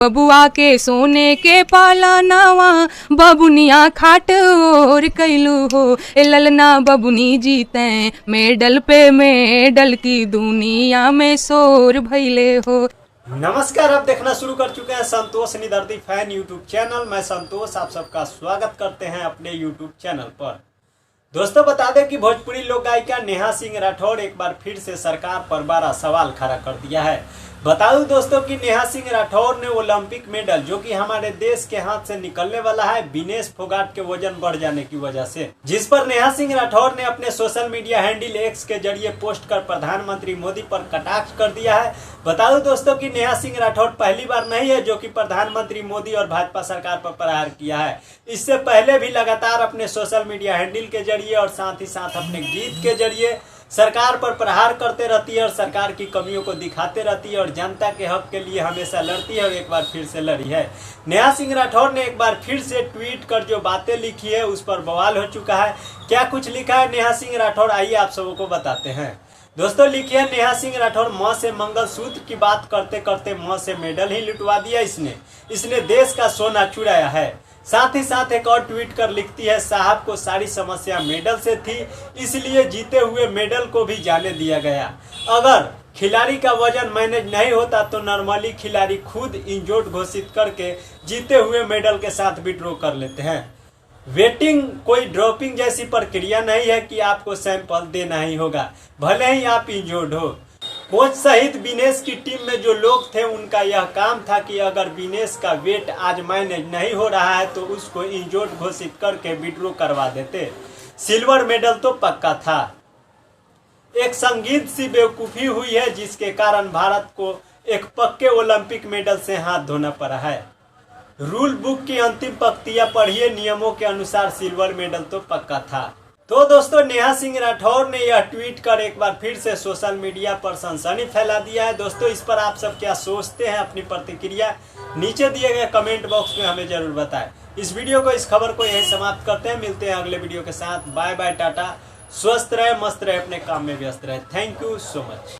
बबुआ के सोने के पालानावा बबुनिया खाट और कैलू हो ए ललना बबुनी जीते मेडल पे मेडल की दुनिया में शोर भैले हो। नमस्कार, आप देखना शुरू कर चुके हैं संतोष निदर्दी फैन यूट्यूब चैनल। मैं संतोष आप सबका स्वागत करते हैं अपने यूट्यूब चैनल पर। दोस्तों, बता दें कि भोजपुरी लोक गायिका नेहा सिंह राठौर एक बार फिर से सरकार पर बड़ा सवाल खड़ा कर दिया है। बता दूं दोस्तों कि नेहा सिंह राठौर ने ओलंपिक मेडल जो कि हमारे देश के हाथ से निकलने वाला है विनेश फोगाट के वजन बढ़ जाने की वजह से, जिस पर नेहा सिंह राठौर ने अपने सोशल मीडिया हैंडल एक्स के जरिए पोस्ट कर प्रधानमंत्री मोदी पर कटाक्ष कर दिया है। बता दूं दोस्तों कि नेहा सिंह राठौर पहली बार नहीं है जो कि प्रधानमंत्री मोदी और भाजपा सरकार पर प्रहार किया है। इससे पहले भी लगातार अपने सोशल मीडिया हैंडल के जरिए और साथ ही साथ अपने गीत के जरिए सरकार पर प्रहार करते रहती है और सरकार की कमियों को दिखाते रहती है और जनता के हक के लिए हमेशा लड़ती है और एक बार फिर से लड़ी है। नेहा सिंह राठौर ने एक बार फिर से ट्वीट कर जो बातें लिखी है उस पर बवाल हो चुका है। क्या कुछ लिखा है नेहा सिंह राठौर, आइए आप सबों को बताते हैं। दोस्तों, लिखी है नेहा सिंह राठौर, मां से मंगलसूत्र की बात करते करते मां से मेडल ही लुटवा दिया इसने देश का सोना चुराया है। साथ ही साथ एक और ट्वीट कर लिखती है, साहब को सारी समस्या मेडल से थी, इसलिए जीते हुए मेडल को भी जाने दिया गया। अगर खिलाड़ी का वजन मैनेज नहीं होता तो नॉर्मली खिलाड़ी खुद इंजोर्ड घोषित करके जीते हुए मेडल के साथ विड्रॉ कर लेते हैं। वेटिंग कोई ड्रॉपिंग जैसी प्रक्रिया नहीं है कि आपको सैंपल देना ही होगा, भले ही आप इंजोर्ड हो। कोच सहित विनेश की टीम में जो लोग थे उनका यह काम था कि अगर विनेश का वेट आज मैनेज नहीं हो रहा है तो उसको इंजोर्ड घोषित करके विड्रॉ करवा देते। सिल्वर मेडल तो पक्का था। एक संगीत सी बेवकूफ़ी हुई है जिसके कारण भारत को एक पक्के ओलंपिक मेडल से हाथ धोना पड़ा है। रूल बुक की अंतिम पंक्तियां पढ़िए, नियमों के अनुसार सिल्वर मेडल तो पक्का था। तो दोस्तों, नेहा सिंह राठौर ने यह ट्वीट कर एक बार फिर से सोशल मीडिया पर सनसनी फैला दिया है। दोस्तों, इस पर आप सब क्या सोचते हैं, अपनी प्रतिक्रिया नीचे दिए गए कमेंट बॉक्स में हमें जरूर बताएं। इस वीडियो को, इस खबर को यही समाप्त करते हैं। मिलते हैं अगले वीडियो के साथ। Bye bye, tata. स्वस्थ रहे, मस्त रहे, अपने काम में व्यस्त रहे। Thank you so much.